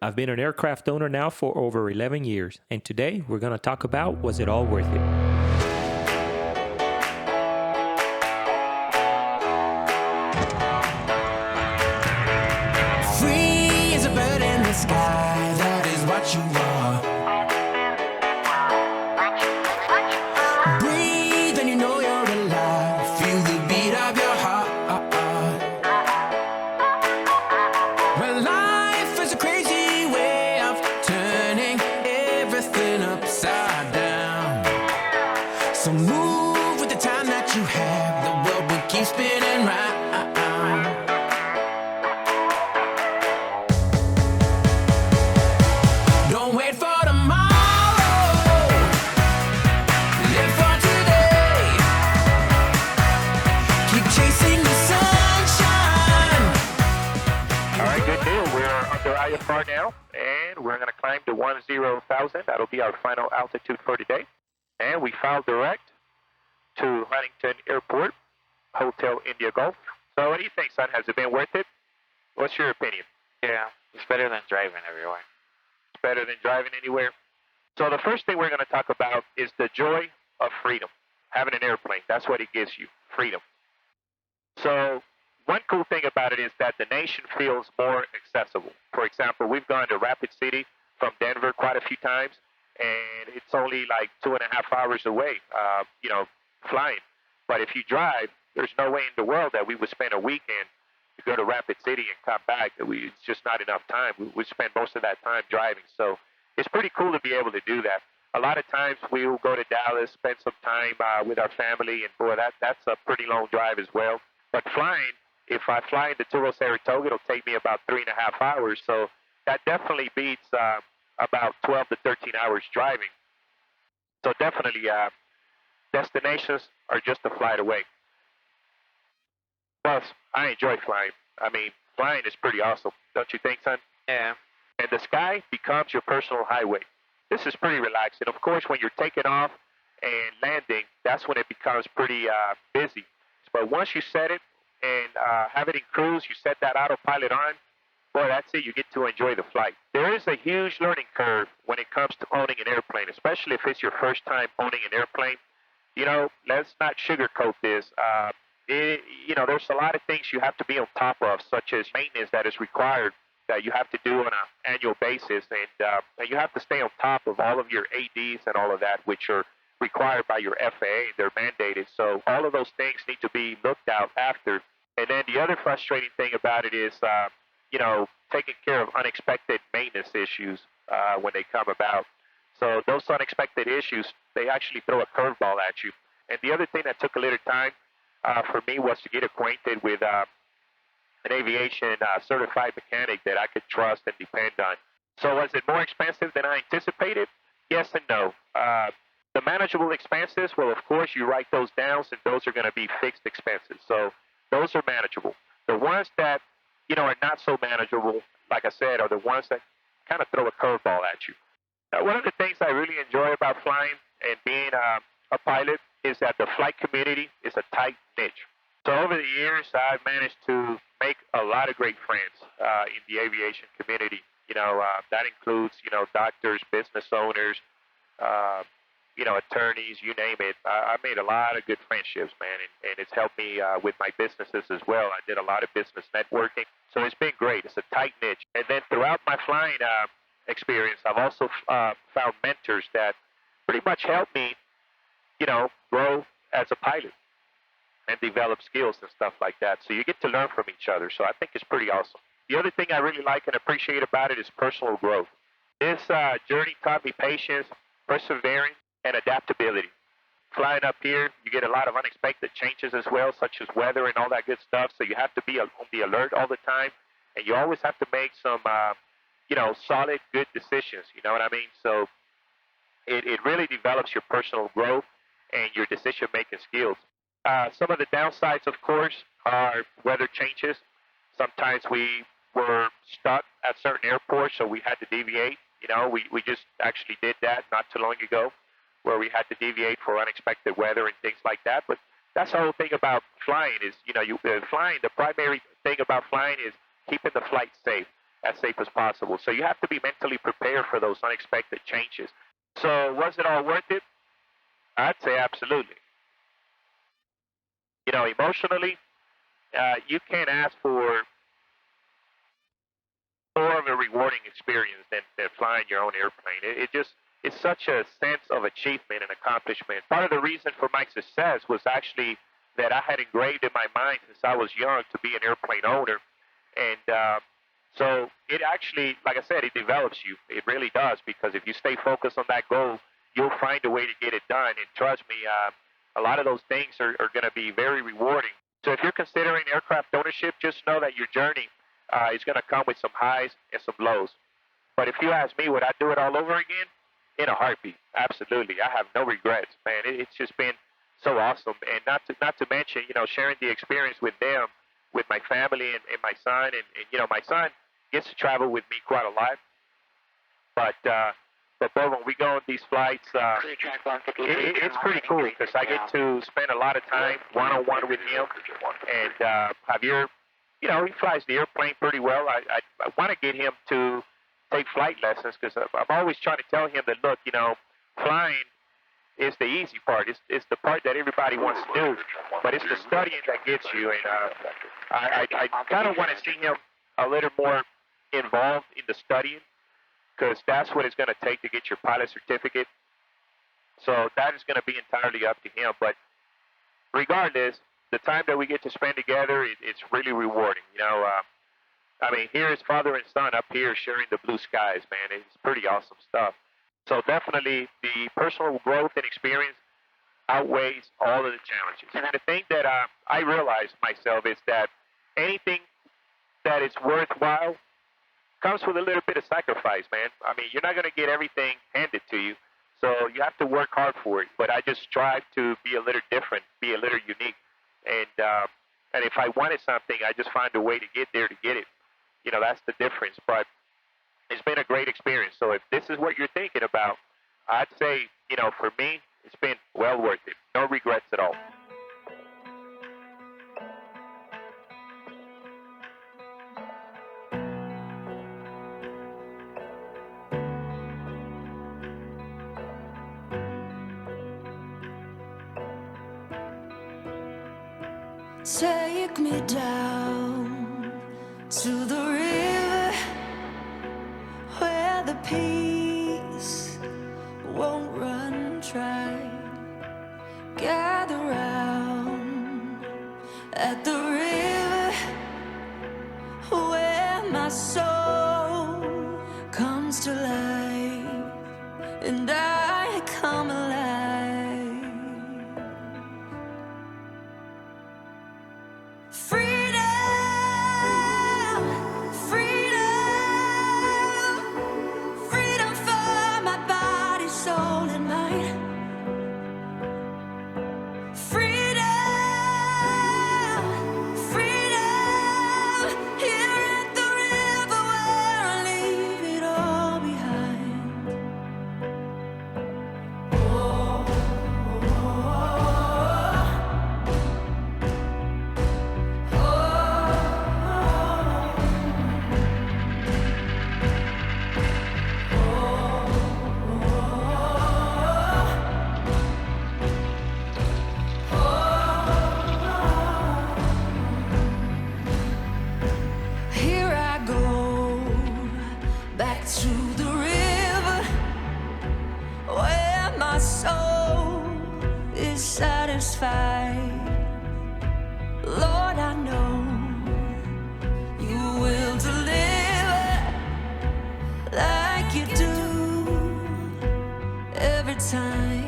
I've been an aircraft owner now for over 11 years, and today we're going to talk about, was it all worth it? Free as a bird in the sky, that is what you are. Breathe and you know you're alive, feel the beat of your heart. Well, life is a crazy way of turning everything upside down. So move with the time that you have, the world will keep spinning round. Don't wait for tomorrow, live for today. Keep chasing the sunshine. All right, good deal. We're under IFR now, and we're going to climb to 10,000. That'll be our final altitude for today. And we file direct to Huntington Airport, Hotel India Golf. So what do you think, son? Has it been worth it? What's your opinion? Yeah, it's better than driving everywhere. It's better than driving anywhere. So the first thing we're going to talk about is the joy of freedom. Having an airplane, that's what it gives you, freedom. So one cool thing about it is that the nation feels more accessible. For example, we've gone to Rapid City from Denver quite a few times, and it's only like 2.5 hours away, flying. But if you drive, there's no way in the world that we would spend a weekend to go to Rapid City and come back. It's just not enough time. We would spend most of that time driving. So it's pretty cool to be able to do that. A lot of times we will go to Dallas, spend some time with our family, and boy, that's a pretty long drive as well. But flying, if I fly into Turbo Saratoga, it'll take me about 3.5 hours. So that definitely beats about 12 to 13 hours driving. So definitely destinations are just a flight away. Plus, I enjoy flying. I mean, flying is pretty awesome, don't you think, son? Yeah. And the sky becomes your personal highway. This is pretty relaxing. Of course, when you're taking off and landing, that's when it becomes pretty busy. But once you set it and have it in cruise, you set that autopilot on, boy, that's it. You get to enjoy the flight. There is a huge learning curve when it comes to owning an airplane, especially if it's your first time owning an airplane. Let's not sugarcoat this. There's a lot of things you have to be on top of, such as maintenance that is required that you have to do on an annual basis, and you have to stay on top of all of your ADs and all of that, which are required by your FAA. They're mandated, so all of those things need to be looked out after. And then the other frustrating thing about it is, taking care of unexpected maintenance issues when they come about. So those unexpected issues, they actually throw a curveball at you. And the other thing that took a little time for me was to get acquainted with an aviation certified mechanic that I could trust and depend on. So was it more expensive than I anticipated? Yes and no. The manageable expenses, well, of course, you write those down, and those are going to be fixed expenses. So those are manageable. The ones that, are not so manageable, like I said, are the ones that kind of throw a curveball at you. Now, one of the things I really enjoy about flying and being a pilot is that the flight community is a tight niche. So over the years, I've managed to make a lot of great friends in the aviation community. That includes, doctors, business owners, attorneys, you name it. I made a lot of good friendships, man, and it's helped me with my businesses as well. I did a lot of business networking. So it's been great. It's a tight niche. And then throughout my flying experience, I've also found mentors that pretty much helped me, grow as a pilot and develop skills and stuff like that. So you get to learn from each other. So I think it's pretty awesome. The other thing I really like and appreciate about it is personal growth. This journey taught me patience, perseverance, and adaptability. Flying up here, you get a lot of unexpected changes as well, such as weather and all that good stuff. So you have to be on the alert all the time, and you always have to make some, solid, good decisions. You know what I mean? So it really develops your personal growth and your decision-making skills. Some of the downsides, of course, are weather changes. Sometimes we were stuck at certain airports, so we had to deviate. We just actually did that not too long ago, where we had to deviate for unexpected weather and things like that. But that's the whole thing about flying is, flying, the primary thing about flying is keeping the flight safe. as safe as possible. So you have to be mentally prepared for those unexpected changes. So was it all worth it? I'd say absolutely. You know, emotionally, you can't ask for more of a rewarding experience than flying your own airplane. It just it's such a sense of achievement and accomplishment. Part of the reason for my success was actually that I had engraved in my mind since I was young to be an airplane owner, and so it actually, like I said, it develops you. It really does, because if you stay focused on that goal, you'll find a way to get it done. And trust me, a lot of those things are going to be very rewarding. So if you're considering aircraft ownership, just know that your journey is going to come with some highs and some lows. But if you ask me, would I do it all over again? In a heartbeat, absolutely. I have no regrets, man. It's just been so awesome, and not to mention, you know, sharing the experience with them, with my family and my son, and you know, my son gets to travel with me quite a lot. But boy, when we go on these flights, it's pretty cool because I get to spend a lot of time one-on-one with him. And Javier, you know, he flies the airplane pretty well. I want to get him to take flight lessons, because I'm always trying to tell him that, look, you know, flying is the easy part. It's the part that everybody wants to do, but it's the studying that gets you. And I kind of want to see him a little more involved in the studying, because that's what it's going to take to get your pilot certificate. So that is going to be entirely up to him. But regardless, the time that we get to spend together, it's really rewarding. You know, I mean, here is father and son up here sharing the blue skies, man. It's pretty awesome stuff. So definitely the personal growth and experience outweighs all of the challenges. And the thing that I realized myself is that anything that is worthwhile comes with a little bit of sacrifice, man. I mean, you're not going to get everything handed to you, so you have to work hard for it. But I just strive to be a little different, be a little unique. And if I wanted something, I just find a way to get there to get it. You know, that's the difference. But it's been a great experience. So if this is what you're thinking about, I'd say, you know, for me, it's been well worth it. No regrets at all. Take me down to the river where the peace won't run dry. Gather round at the river where my soul comes to life and I come alive. Lord, I know you will deliver like you do every time.